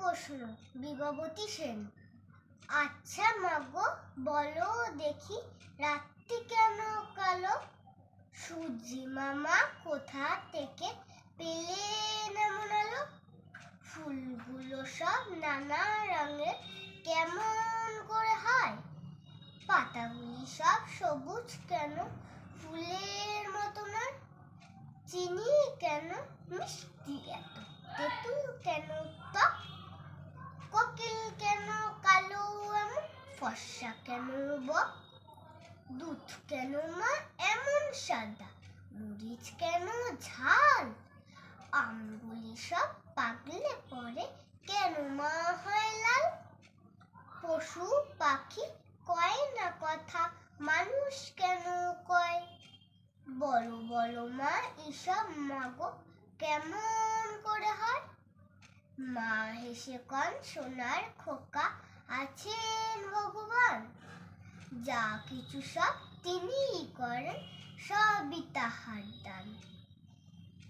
প্রশ্ন বিভাবতী সেন। আচ্ছা মাগো বলো দেখি, রাত্রি কেন কালো? সূর্যি মামা কোথা থেকে পেলেন এমন আলো? ফুলগুলো সব নানা রঙের কেমন করে হয়? পাতাগুলি সব সবুজ কেন, ফুলের মতো নয়? চিনি কেন মিষ্টি এত, তেঁতুল কেন টক? কোকিল কেন কালো এমন, ফর্সা কেন বক? দুধ কেন মা এমন সাদা, মরিচ কেন ঝাল? আমগুলি সব পাকলে পরে কেন মা হয় লাল? পশু পাখি কয় না কথা, মানুষ কেন কয়? বলো বলো মা এসব মাগো কেমন করে হয়? মা হেসে কন সোনার খোকা আছেন ভগবান, যা কিছু সব তিনিই করেন, সবই তাহার দান।